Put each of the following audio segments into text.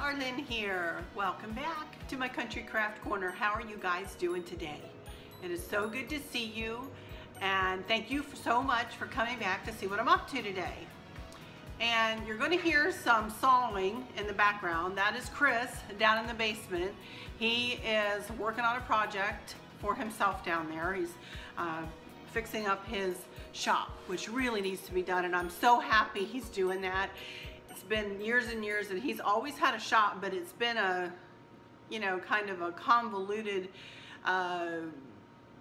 Arlen here. Welcome back to my Country Craft Corner. How are you guys doing today? It is so good to see you, and thank you so much for coming back to see what I'm up to today. And you're going to hear some sawing in the background. That is Chris down in the basement. He is working on a project for himself down there. He's fixing up his shop, which really needs to be done, and I'm so happy he's doing that. It's been years and years, and he's always had a shop, but it's been a, you know, kind of a convoluted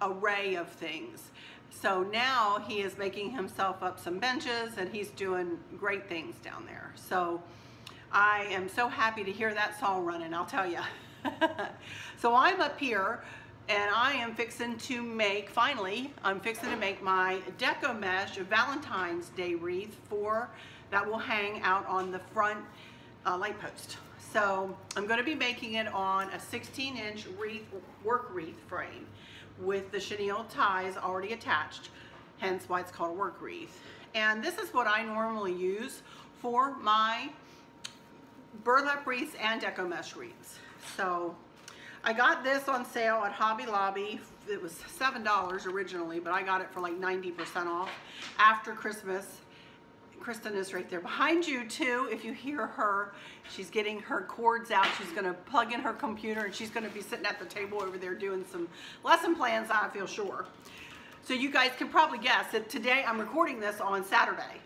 array of things. So now he is making himself up some benches, and he's doing great things down there. So I am so happy to hear that saw running, I'll tell you. So I'm up here, and I am fixing to make, finally, I'm fixing to make my Deco mesh Valentine's Day wreath that will hang out on the front light post. So I'm going to be making it on a 16-inch work wreath frame with the chenille ties already attached, hence why it's called a work wreath. And this is what I normally use for my burlap wreaths and Deco mesh wreaths. So I got this on sale at Hobby Lobby. It was $7 originally, but I got it for like 90% off after Christmas. Kristen is right there behind you too. If you hear her, she's getting her cords out. She's gonna plug in her computer, and she's gonna be sitting at the table over there doing some lesson plans, I feel sure. So you guys can probably guess that today I'm recording this on Saturday.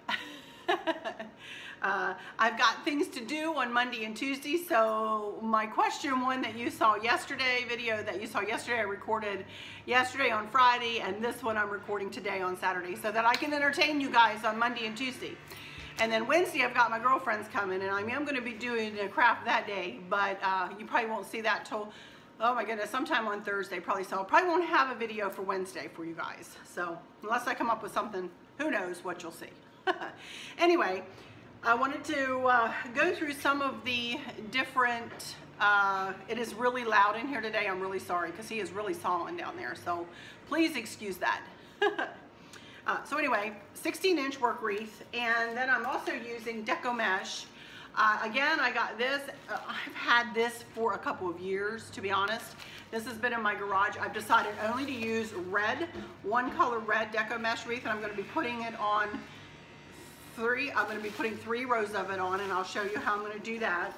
I've got things to do on Monday and Tuesday, so my question one that you saw yesterday, video that you saw yesterday, I recorded yesterday on Friday, and this one I'm recording today on Saturday so that I can entertain you guys on Monday and Tuesday. And then Wednesday I've got my girlfriends coming, and I'm going to be doing a craft that day, but you probably won't see that till, oh my goodness, sometime on Thursday probably, so I probably won't have a video for Wednesday for you guys. So unless I come up with something, who knows what you'll see. Anyway, I wanted to go through some of the different, it is really loud in here today. I'm really sorry because he is really sawing down there, so please excuse that. So anyway, 16-inch work wreath, and then I'm also using Deco mesh. Again, I got this. I've had this for a couple of years, to be honest. This has been in my garage. I've decided only to use red, one color red Deco mesh wreath, and I'm going to be putting it on I'm going to be putting 3 rows of it on, and I'll show you how I'm going to do that.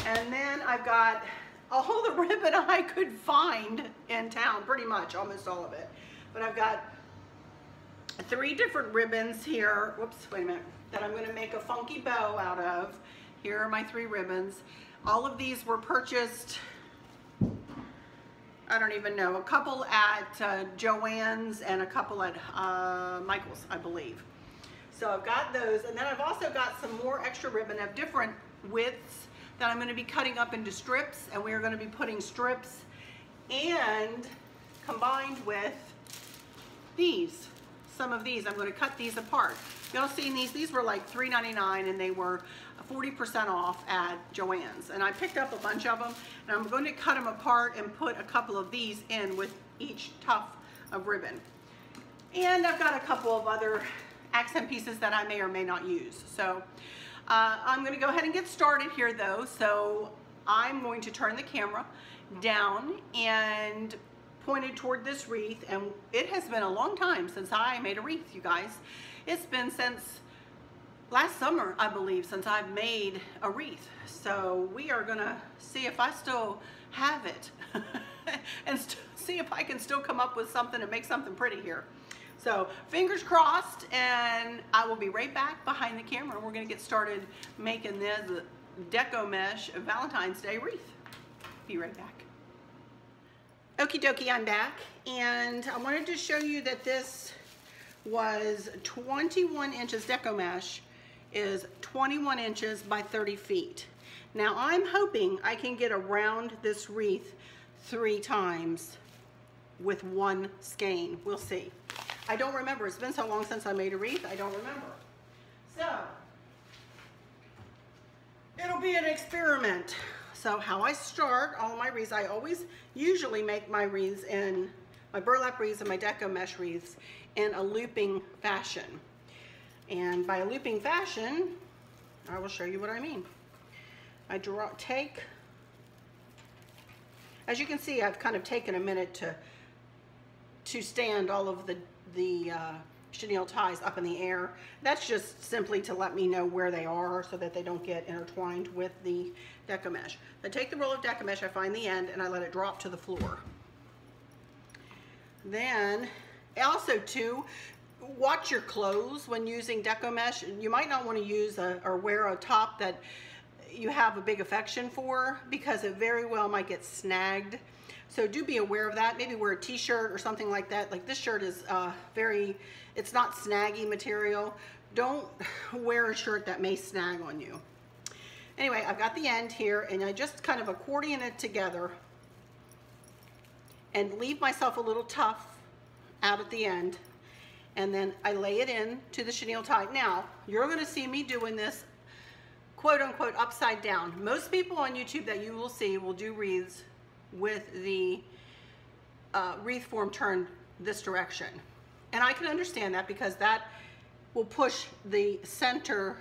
And then I've got all the ribbon I could find in town, pretty much, almost all of it. But I've got 3 different ribbons here, whoops, wait a minute, that I'm going to make a funky bow out of. Here are my 3 ribbons. All of these were purchased, I don't even know, a couple at Joann's and a couple at Michael's, I believe. So I've got those, and then I've also got some more extra ribbon of different widths that I'm going to be cutting up into strips, and we are going to be putting strips and combined with these. Some of these, I'm going to cut these apart. Y'all seen these were like $3.99, and they were 40% off at Joann's. And I picked up a bunch of them, and I'm going to cut them apart and put a couple of these in with each tuft of ribbon. And I've got a couple of other accent pieces that I may or may not use. So I'm going to go ahead and get started here though. So I'm going to turn the camera down and point it toward this wreath, and it has been a long time since I made a wreath, you guys. It's been since last summer, I believe, since I've made a wreath. So we are going to see if I still have it and see if I can still come up with something to make something pretty here. So fingers crossed, and I will be right back behind the camera. We're going to get started making this Deco mesh Valentine's Day wreath. Be right back. Okie dokie, I'm back, and I wanted to show you that this was 21 inches. Deco mesh is 21 inches by 30 feet. Now I'm hoping I can get around this wreath 3 times with one skein. We'll see. I don't remember. It's been so long since I made a wreath, I don't remember. So, it'll be an experiment. So how I start all my wreaths, I always usually make my wreaths in, my burlap wreaths and my Deco mesh wreaths in a looping fashion. And by a looping fashion, I will show you what I mean. as you can see, I've kind of taken a minute to stand all of the chenille ties up in the air. That's just simply to let me know where they are so that they don't get intertwined with the Deco mesh. I take the roll of Deco mesh, I find the end, and I let it drop to the floor. Then, also too, watch your clothes when using Deco mesh. You might not want to use or wear a top that you have a big affection for, because it very well might get snagged. So do be aware of that. Maybe wear a t-shirt or something like that. Like this shirt is it's not snaggy material. Don't wear a shirt that may snag on you. Anyway, I've got the end here, and I just kind of accordion it together and leave myself a little tuff out at the end. And then I lay it in to the chenille tie. Now, you're going to see me doing this quote unquote upside down. Most people on YouTube that you will see will do wreaths with the wreath form turned this direction. And I can understand that, because that will push the center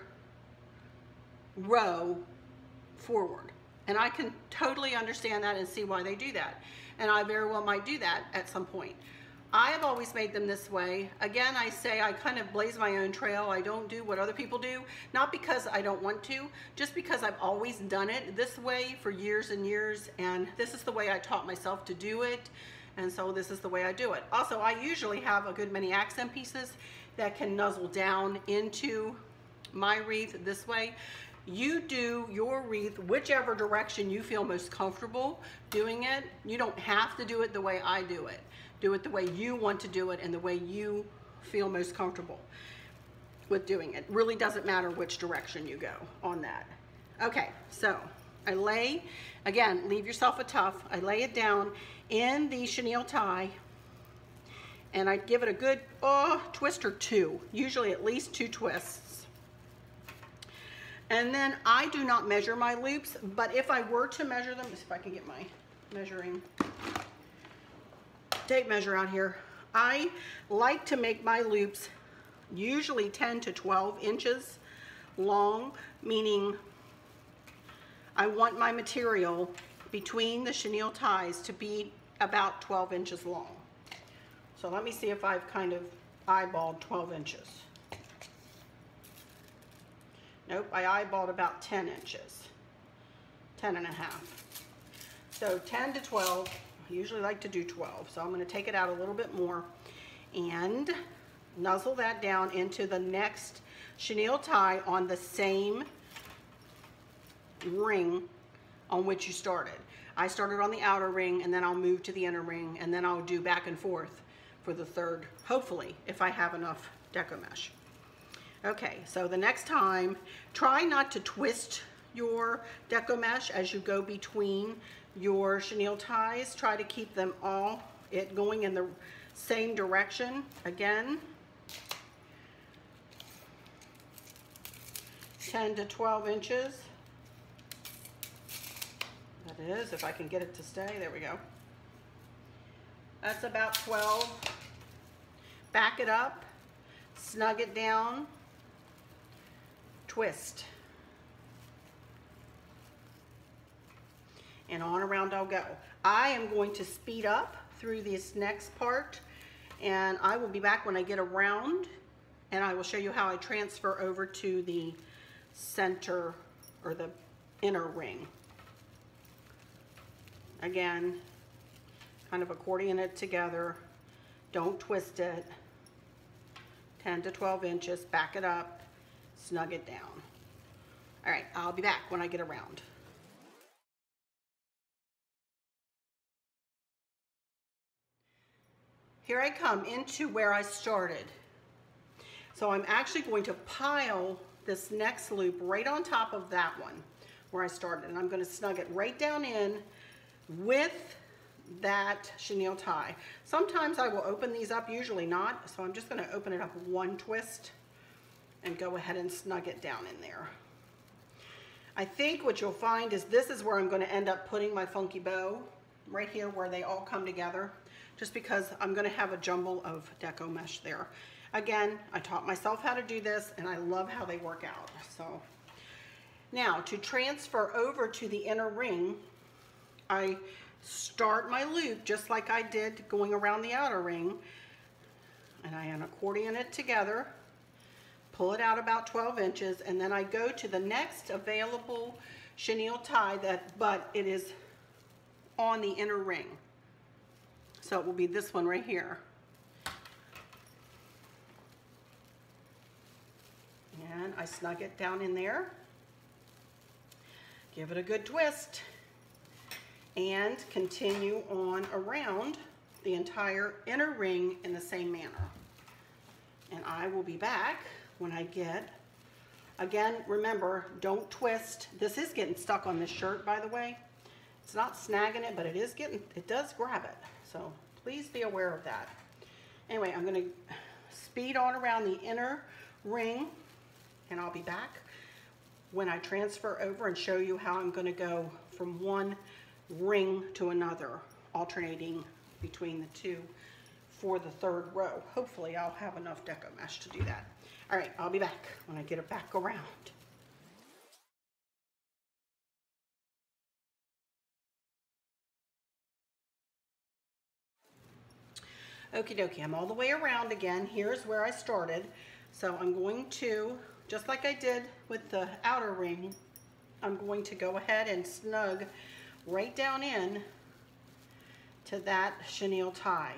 row forward. And I can totally understand that and see why they do that. And I very well might do that at some point. I have always made them this way. Again, I say I kind of blaze my own trail. I don't do what other people do, not because I don't want to, just because I've always done it this way for years and years, and this is the way I taught myself to do it, and so this is the way I do it. Also, I usually have a good many accent pieces that can nuzzle down into my wreath this way. You do your wreath whichever direction you feel most comfortable doing it. You don't have to do it the way I do it. Do it the way you want to do it and the way you feel most comfortable with doing it. Really doesn't matter which direction you go on that. Okay, so I lay, again, leave yourself a tuff. I lay it down in the chenille tie, and I give it a good twist or two, usually at least 2 twists. And then I do not measure my loops, but if I were to measure them, let's see if I can get my measuring tape measure out here. I like to make my loops usually 10 to 12 inches long, meaning I want my material between the chenille ties to be about 12 inches long. So let me see if I've kind of eyeballed 12 inches. Nope, I eyeballed about 10 inches, 10 and a half. So 10 to 12, I usually like to do 12. So I'm going to take it out a little bit more and nuzzle that down into the next chenille tie on the same ring on which you started. I started on the outer ring, and then I'll move to the inner ring, and then I'll do back and forth for the third, hopefully, if I have enough Deco mesh. Okay, so the next time, try not to twist your Deco mesh as you go between your chenille ties. Try to keep them all going in the same direction. Again, 10 to 12 inches. That is, if I can get it to stay. There we go. That's about 12. Back it up, snug it down, twist. And on around I'll go. I am going to speed up through this next part, and I will be back when I get around, and I will show you how I transfer over to the center or the inner ring. Again, kind of accordion it together. Don't twist it. 10 to 12 inches, back it up, snug it down. All right, I'll be back when I get around. Here I come into where I started. So I'm actually going to pile this next loop right on top of that one where I started, and I'm going to snug it right down in with that chenille tie. Sometimes I will open these up, usually not, so I'm just going to open it up one twist and go ahead and snug it down in there. I think what you'll find is this is where I'm going to end up putting my funky bow, right here where they all come together, just because I'm going to have a jumble of Deco mesh there. Again, I taught myself how to do this, and I love how they work out. So Now, to transfer over to the inner ring, I start my loop just like I did going around the outer ring, and I accordion it together, pull it out about 12 inches, and then I go to the next available chenille tie, but it is on the inner ring. So it will be this one right here. And I snug it down in there, give it a good twist, and continue on around the entire inner ring in the same manner. And I will be back when I get, again, remember, don't twist. This is getting stuck on this shirt, by the way. It's not snagging it, but it does grab it. So please be aware of that. Anyway, I'm gonna speed on around the inner ring, and I'll be back when I transfer over and show you how I'm gonna go from one ring to another, alternating between the two for the third row. Hopefully I'll have enough deco mesh to do that. All right, I'll be back when I get it back around. Okie dokie, I'm all the way around again. Here's where I started. So I'm going to, just like I did with the outer ring, I'm going to go ahead and snug right down in to that chenille tie.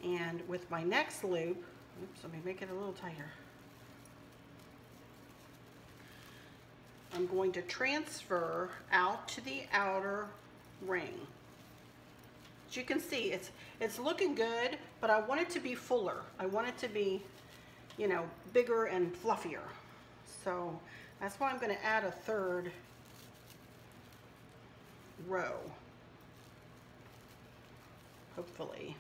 And with my next loop, oops, let me make it a little tighter. I'm going to transfer out to the outer ring. As you can see, it's looking good, but I want it to be fuller. I want it to be, you know, bigger and fluffier. So that's why I'm going to add a third row, hopefully.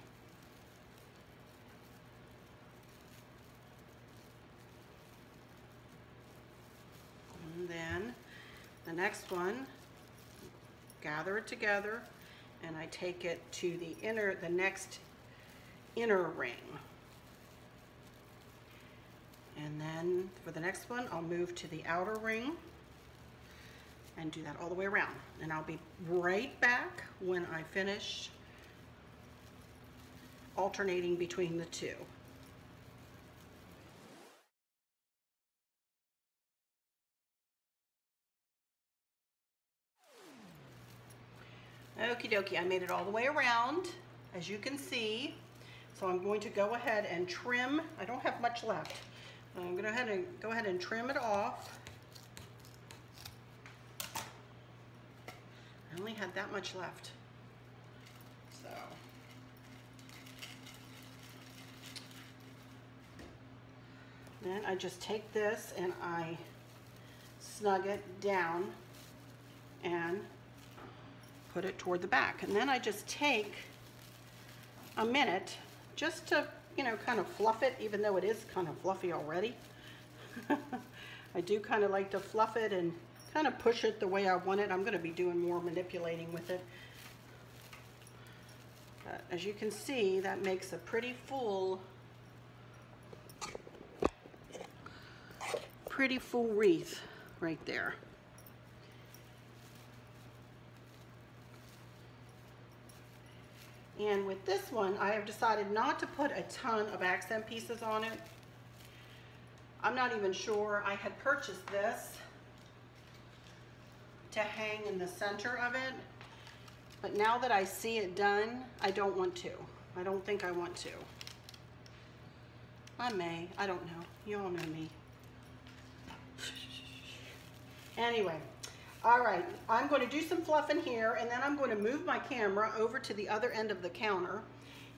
And then the next one, gather it together, and I take it to the next inner ring. And then for the next one, I'll move to the outer ring and do that all the way around. And I'll be right back when I finish alternating between the two. Okie dokie, I made it all the way around, as you can see. So I'm going to go ahead and trim. I don't have much left. I'm going to go ahead and trim it off. I only had that much left. So then I just take this and I snug it down and put it toward the back. And then I just take a minute just to, you know, kind of fluff it, even though it is kind of fluffy already. I do kind of like to fluff it and kind of push it the way I want it. I'm going to be doing more manipulating with it. But as you can see, that makes a pretty full wreath right there. And with this one, I have decided not to put a ton of accent pieces on it. I'm not even sure. I had purchased this to hang in the center of it, but now that I see it done, I don't want to. I don't think I want to. I may, I don't know. You all know me. Anyway, all right, I'm going to do some fluffing here, and then I'm going to move my camera over to the other end of the counter,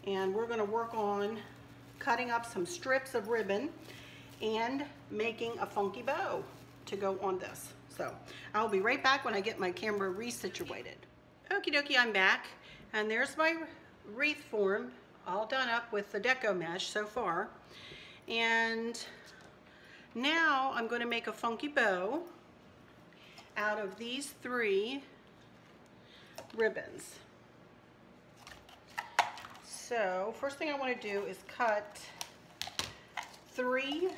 and we're going to work on cutting up some strips of ribbon and making a funky bow to go on this. So I'll be right back when I get my camera resituated. Okie dokie, I'm back, and there's my wreath form all done up with the deco mesh so far. And now I'm going to make a funky bow out of these 3 ribbons. So first thing I want to do is cut 3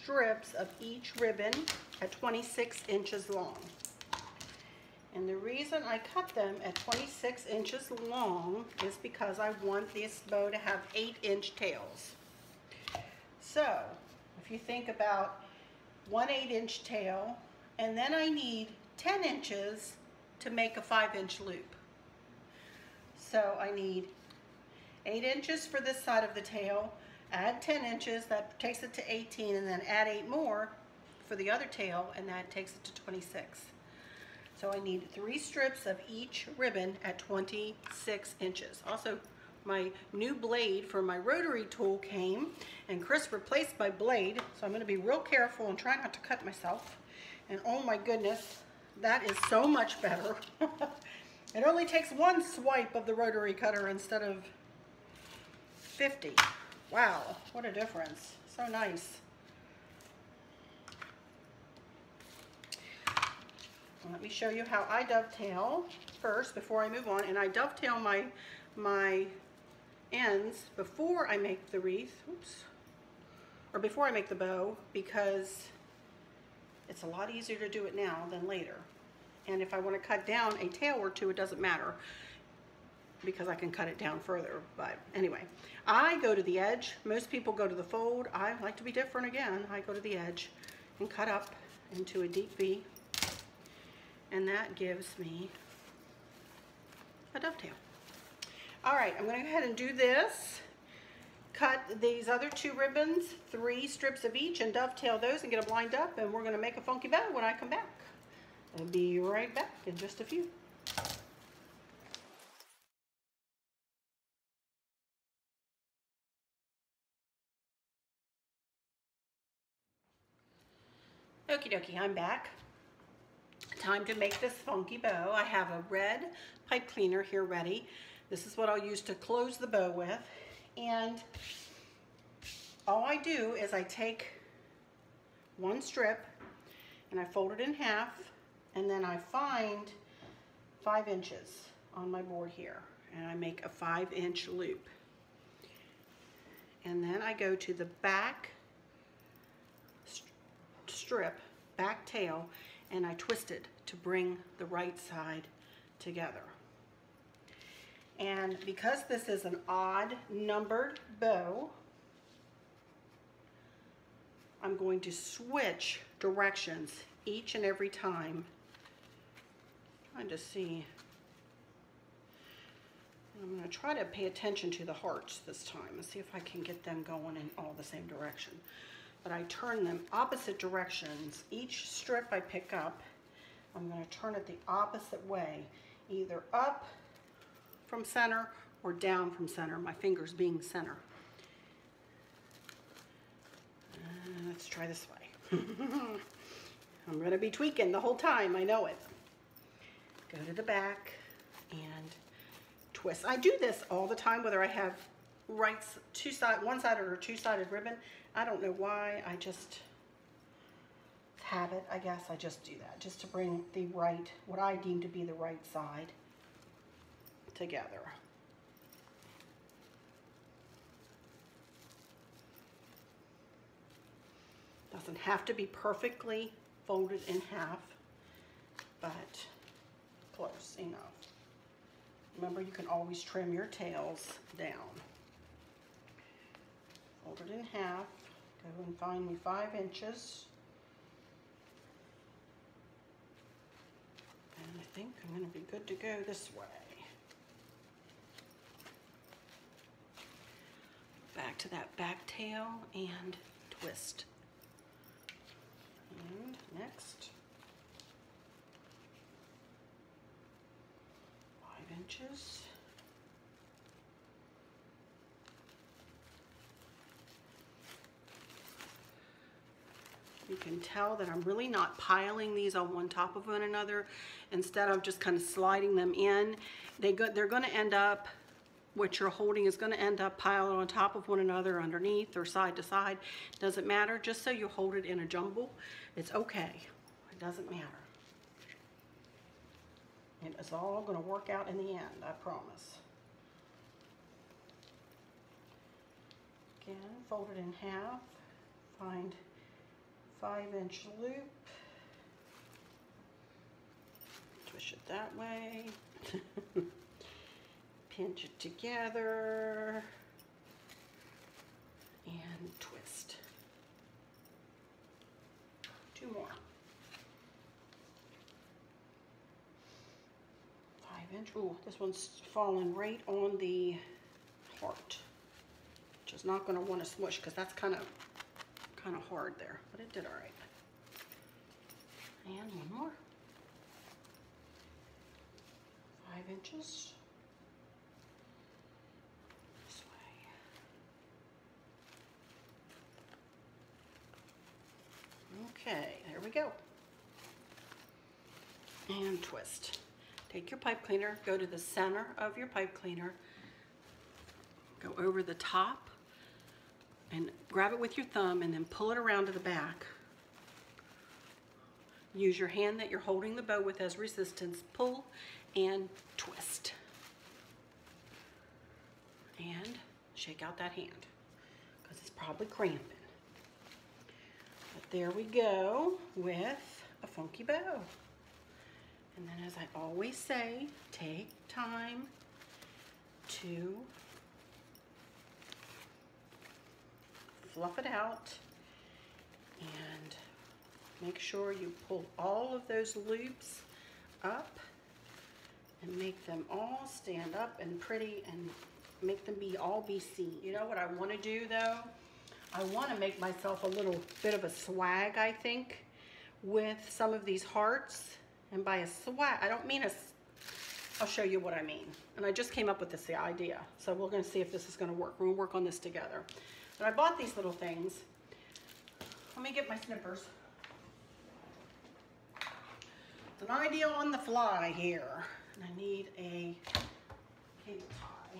strips of each ribbon at 26 inches long. And the reason I cut them at 26 inches long is because I want this bow to have 8-inch tails. So if you think about 1 8-inch tail, and then I need 10 inches to make a 5-inch loop. So I need 8 inches for this side of the tail, add 10 inches, that takes it to 18, and then add 8 more for the other tail, and that takes it to 26. So I need 3 strips of each ribbon at 26 inches. Also, my new blade for my rotary tool came, and Chris replaced my blade, so I'm going to be real careful and try not to cut myself. And oh my goodness, that is so much better. It only takes 1 swipe of the rotary cutter instead of 50. Wow, what a difference. So nice. Let me show you how I dovetail first before I move on. And I dovetail my ends before I make the wreath, or before I make the bow, because it's a lot easier to do it now than later. And if I want to cut down a tail or two, it doesn't matter because I can cut it down further. But anyway, I go to the edge. Most people go to the fold. I like to be different again. I go to the edge and cut up into a deep V. And that gives me a dovetail. All right, I'm going to go ahead and do this. Cut these other 2 ribbons, 3 strips of each, and dovetail those and get them lined up, and we're going to make a funky bow when I come back. I'll be right back in just a few. Okie dokie, I'm back. Time to make this funky bow. I have a red pipe cleaner here ready. This is what I'll use to close the bow with. And all I do is I take 1 strip and I fold it in half, and then I find 5 inches on my board here, and I make a 5-inch loop. And then I go to the back strip, back tail, and I twist it to bring the right side together. And because this is an odd numbered bow, I'm going to switch directions each and every time. Trying to see. I'm going to try to pay attention to the hearts this time and see if I can get them going in all the same direction. But I turn them opposite directions. Each strip I pick up, I'm going to turn it the opposite way, either up from center or down from center, my fingers being center. Let's try this way. I'm going to be tweaking the whole time, I know it. Go to the back and twist. I do this all the time, whether I have one-sided or two-sided ribbon. I don't know why, I just have it. I guess I just do that, just to bring the right, what I deem to be the right side together. Doesn't have to be perfectly folded in half, but close enough. Remember, you can always trim your tails down. Fold it in half, go and find me 5 inches. And I think I'm going to be good to go this way. Back to that back tail and twist. And next, 5 inches. You can tell that I'm really not piling these on one top of one another. Instead, I'm just kind of sliding them in. They're going to end up, what you're holding is going to end up piled on top of one another, underneath or side to side. Doesn't matter, just so you hold it in a jumble. It's okay. It doesn't matter. It's all going to work out in the end, I promise. Again, fold it in half. Find 5-inch loop. Twist it that way. Pinch it together. And twist. 2 more. 5-inch. Ooh, this one's falling right on the heart, which is not going to want to smush because that's kind of hard there, but it did all right. And 1 more. 5 inches. This way. Okay, there we go. And twist. Take your pipe cleaner, go to the center of your pipe cleaner, go over the top, and grab it with your thumb and then pull it around to the back. Use your hand that you're holding the bow with as resistance, pull and twist. And shake out that hand because it's probably cramping. But there we go with a funky bow. And then, as I always say, take time to fluff it out and make sure you pull all of those loops up and make them all stand up and pretty and make them all be seen. You know what I want to do though? I want to make myself a little bit of a swag, I think, with some of these hearts. And by a swag, I don't mean I'll show you what I mean. And I just came up with this idea. So we're going to see if this is going to work. We're going to work on this together. But I bought these little things. Let me get my snippers. It's an idea on the fly here. And I need a cable tie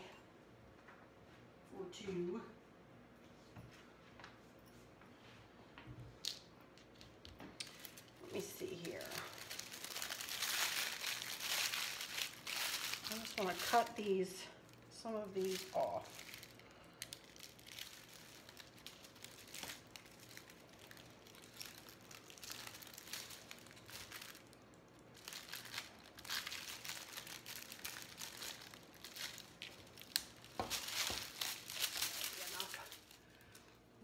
for 2. Let me see here. I just want to cut some of these off.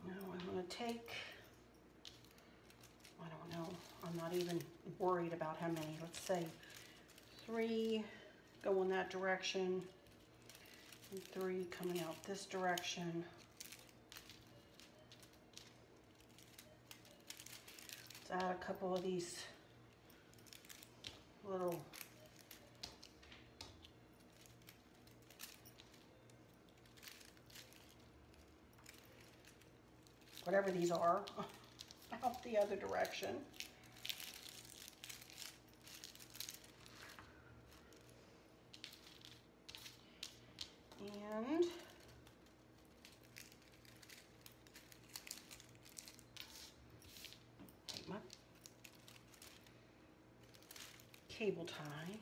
Now I'm going to take, I don't know, I'm not even worried about how many, let's say 3 go in that direction, and 3 coming out this direction. Let's add a couple of these little whatever these are out the other direction. And take my cable tie.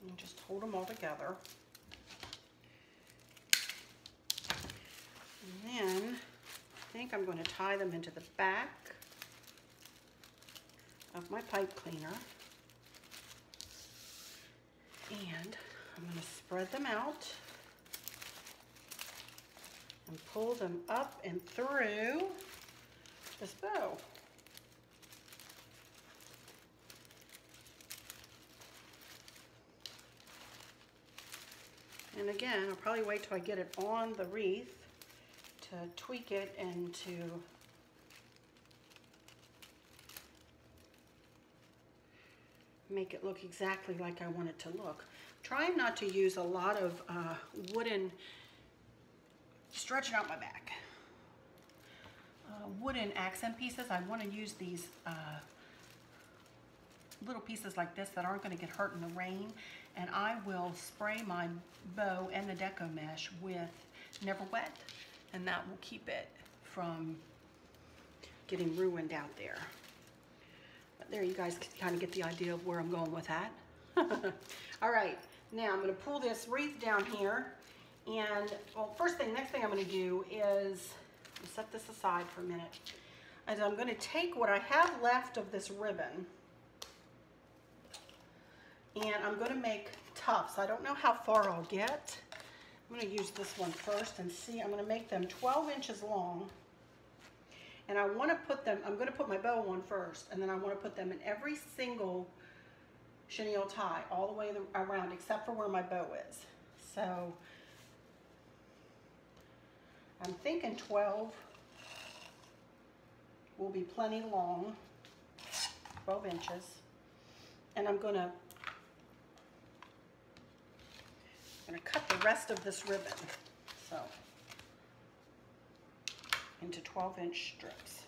And just hold them all together. And then I think I'm going to tie them into the back of my pipe cleaner, and I'm going to spread them out and pull them up and through this bow. And again, I'll probably wait till I get it on the wreath to tweak it and to make it look exactly like I want it to look. Trying not to use a lot of wooden, stretching out my back, wooden accent pieces. I want to use these little pieces like this that aren't going to get hurt in the rain, and I will spray my bow and the Deco mesh with Never Wet, and that will keep it from getting ruined out there. But there you guys kind of get the idea of where I'm going with that. All right, now I'm going to pull this wreath down here, and well, next thing I'm going to do is set this aside for a minute. As I'm going to take what I have left of this ribbon, and I'm going to make tufts. I don't know how far I'll get. I'm going to use this one first and see. I'm going to make them 12 inches long, and I want to put them. I'm going to put my bow on first, and then I want to put them in every single chenille tie all the way around except for where my bow is. So I'm thinking 12 will be plenty long, 12 inches. And I'm gonna cut the rest of this ribbon, so into 12-inch strips.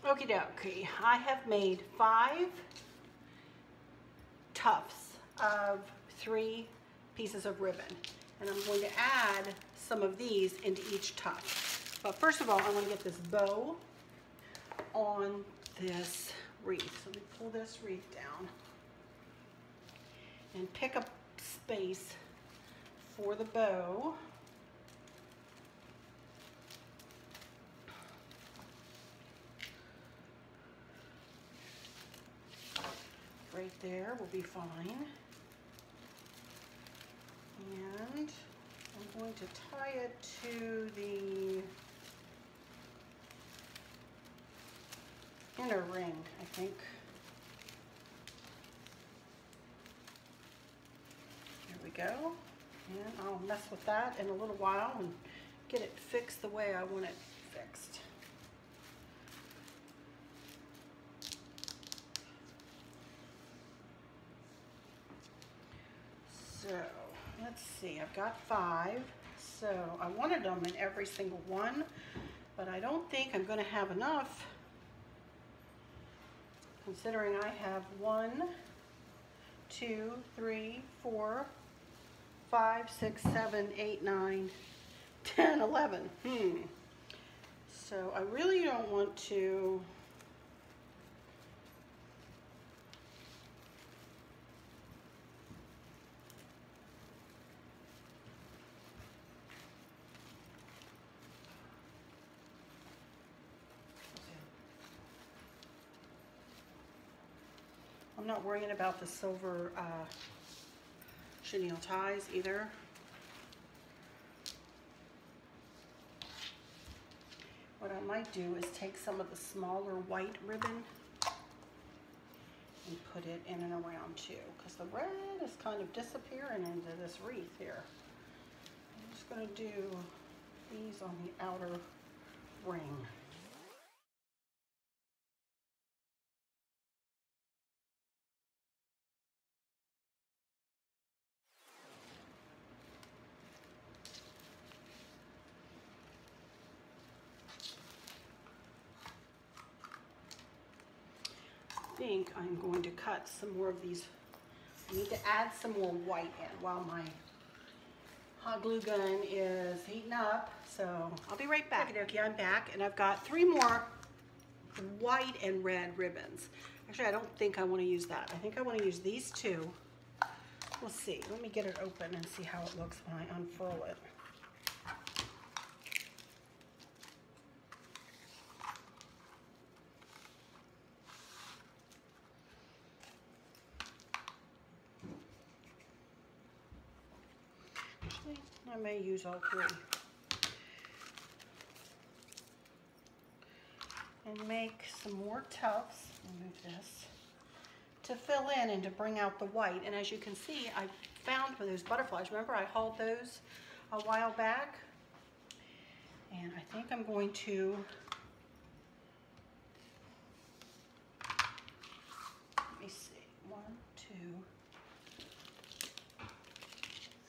Okie dokie, I have made 5 tufts of 3 pieces of ribbon, and I'm going to add some of these into each tuft. But first of all, I want to get this bow on this wreath. So let me pull this wreath down and pick a space for the bow. Right there will be fine. And I'm going to tie it to the inner ring, I think. There we go. And I'll mess with that in a little while and get it fixed the way I want it fixed. So let's see, I've got 5. So I wanted them in every single one, but I don't think I'm going to have enough, considering I have 1, 2, 3, 4, 5, 6, 7, 8, 9, 10, 11. So I really don't want to I'm not worrying about the silver chenille ties either. What I might do is take some of the smaller white ribbon and put it in and around too, because the red is kind of disappearing into this wreath here. I'm just going to do these on the outer ring. I think I'm going to cut some more of these. I need to add some more white in while my hot glue gun is heating up. So I'll be right back. Okay, I'm back, and I've got 3 more white and red ribbons. Actually, I don't think I want to use that. I think I want to use these 2. We'll see. Let me get it open and see how it looks when I unfurl it. I may use all 3. And make some more tufts. Remove this to fill in and to bring out the white. And as you can see, I found for those butterflies. Remember, I hauled those a while back. And I think I'm going to let me see. 1, 2,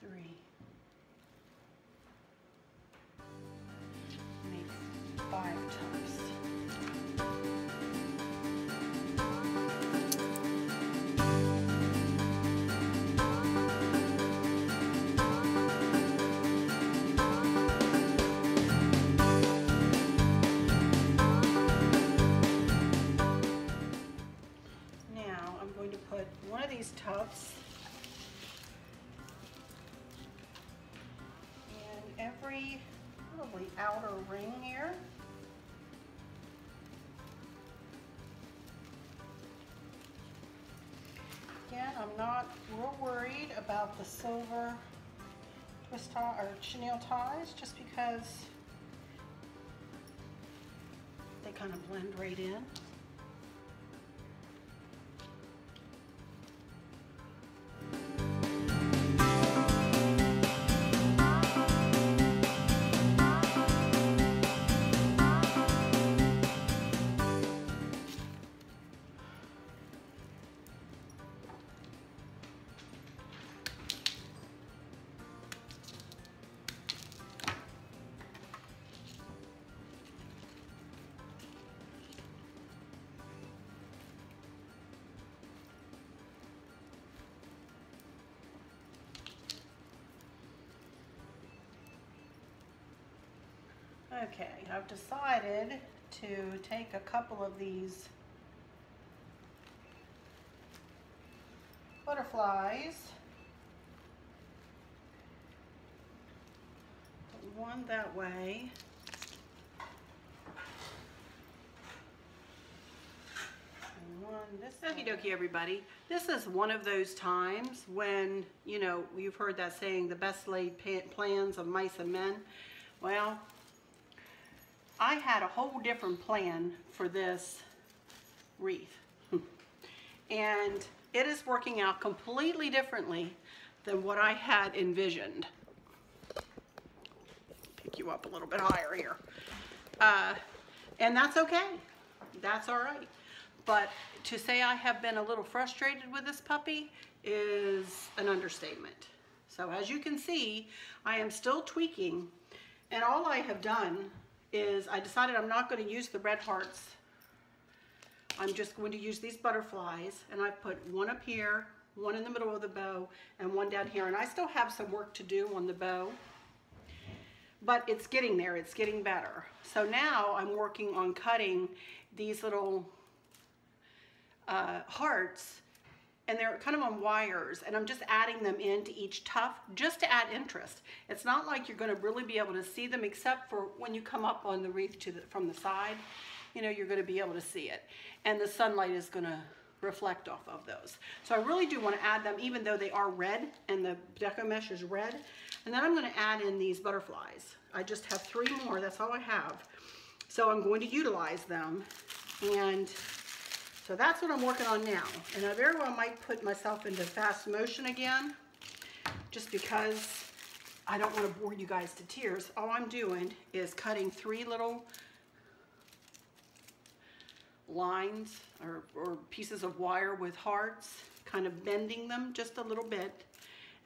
3. Make tufts. Now I'm going to put one of these tufts in every probably outer ring here. Again, I'm not real worried about the silver twist tie or chenille ties just because they kind of blend right in. Okay, I've decided to take a couple of these butterflies, put one that way, and one this way. Okie dokie, everybody. This is one of those times when, you know, you've heard that saying, the best laid plans of mice and men. Well, I had a whole different plan for this wreath. And it is working out completely differently than what I had envisioned. Pick you up a little bit higher here. And that's okay. That's all right. But to say I have been a little frustrated with this puppy is an understatement. So as you can see, I am still tweaking, and all I have done is I decided I'm not going to use the red hearts. I'm just going to use these butterflies, and I've put one up here, one in the middle of the bow, and one down here. And I still have some work to do on the bow, but it's getting there, it's getting better. So now I'm working on cutting these little hearts, and they're kind of on wires, and I'm just adding them into each tuft just to add interest. It's not like you're going to really be able to see them, except for when you come up on the wreath from the side, you know, you're going to be able to see it, and the sunlight is going to reflect off of those. So I really do want to add them, even though they are red and the Deco mesh is red. And then I'm going to add in these butterflies. I just have 3 more, that's all I have. So I'm going to utilize them, and so that's what I'm working on now. And I very well might put myself into fast motion again, just because I don't want to bore you guys to tears. All I'm doing is cutting 3 little lines or pieces of wire with hearts, kind of bending them just a little bit,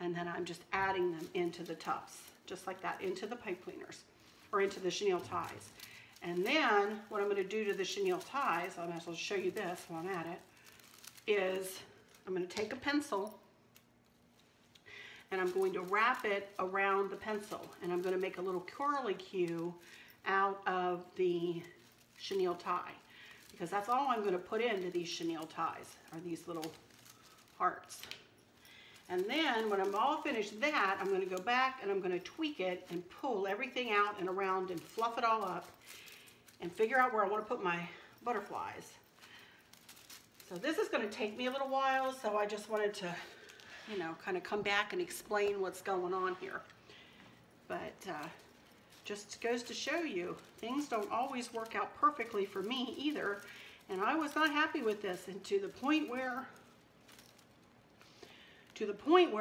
and then I'm just adding them into the tufts, just like that, into the pipe cleaners, or into the chenille ties. And then what I'm going to do to the chenille ties, I might as well show you this while I'm at it, is I'm going to take a pencil and I'm going to wrap it around the pencil, and I'm going to make a little curlicue out of the chenille tie, because that's all I'm going to put into these chenille ties, are these little hearts. And then when I'm all finished that, I'm going to go back and I'm going to tweak it and pull everything out and around and fluff it all up and figure out where I want to put my butterflies. So this is going to take me a little while, so I just wanted to, you know, kind of come back and explain what's going on here. But just goes to show you, things don't always work out perfectly for me either, and I was not happy with this, and to the point where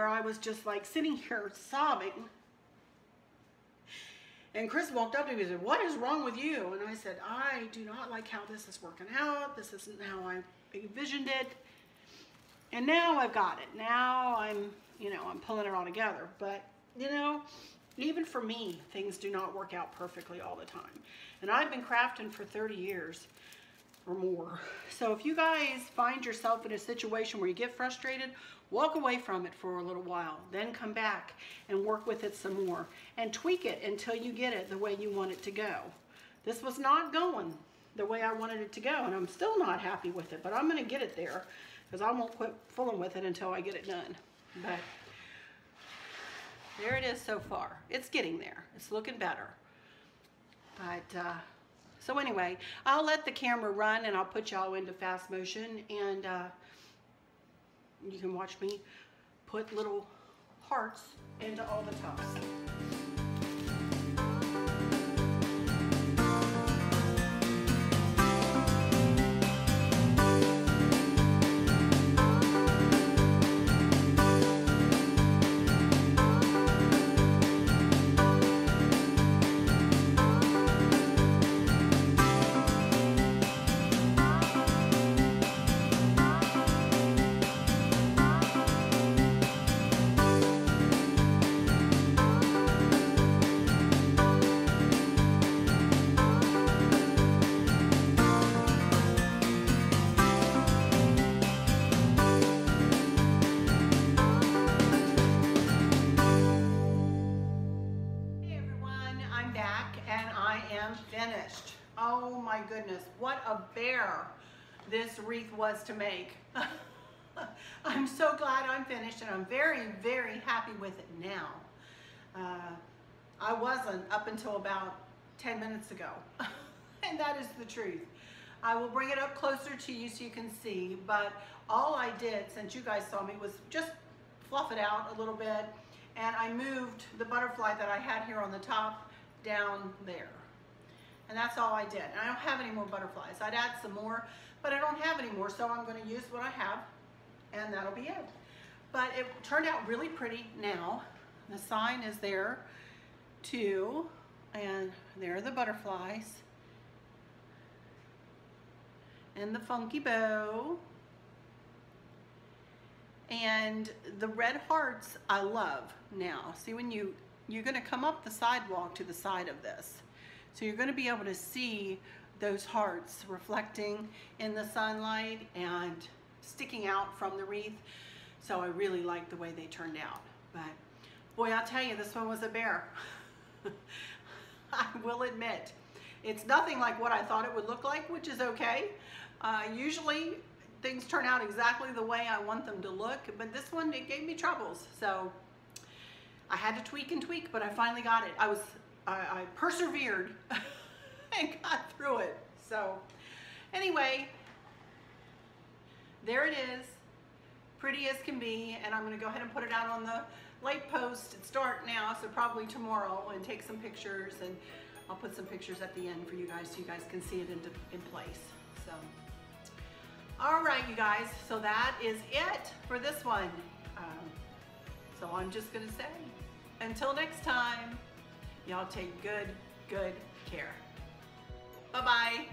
I was just like sitting here sobbing. And Chris walked up to me and said, "What is wrong with you?" And I said, "I do not like how this is working out. This isn't how I envisioned it." And now I've got it. Now I'm, you know, I'm pulling it all together. But, you know, even for me, things do not work out perfectly all the time. And I've been crafting for 30 years or more. So if you guys find yourself in a situation where you get frustrated, walk away from it for a little while, then come back and work with it some more and tweak it until you get it the way you want it to go. This was not going the way I wanted it to go, and I'm still not happy with it, but I'm gonna get it there because I won't quit fooling with it until I get it done. But there it is so far. It's getting there. It's looking better. But so anyway, I'll let the camera run and I'll put y'all into fast motion, and you can watch me put little hearts into all the tops. Finished. Oh my goodness, what a bear this wreath was to make. I'm so glad I'm finished, and I'm very, very happy with it now. I wasn't up until about 10 minutes ago, and that is the truth. I will bring it up closer to you so you can see, but all I did, since you guys saw me, was just fluff it out a little bit, and I moved the butterfly that I had here on the top down there. And that's all I did. And I don't have any more butterflies. I'd add some more, but I don't have any more, so I'm going to use what I have, and that'll be it. But it turned out really pretty now. The sign is there too, and there are the butterflies. And the funky bow. And the red hearts I love now. See, when you're going to come up the sidewalk to the side of this. So you're going to be able to see those hearts reflecting in the sunlight and sticking out from the wreath. So I really like the way they turned out. But boy, I'll tell you, this one was a bear. I will admit. It's nothing like what I thought it would look like, which is okay. Usually things turn out exactly the way I want them to look, but this one, it gave me troubles. So I had to tweak and tweak, but I finally got it. I persevered and got through it. So anyway, there it is, pretty as can be, and I'm going to go ahead and put it out on the light post. It's dark now, so probably tomorrow, and take some pictures, and I'll put some pictures at the end for you guys so you guys can see it in place. So all right, you guys, so that is it for this one. So I'm just going to say, until next time, y'all take good care. Bye-bye.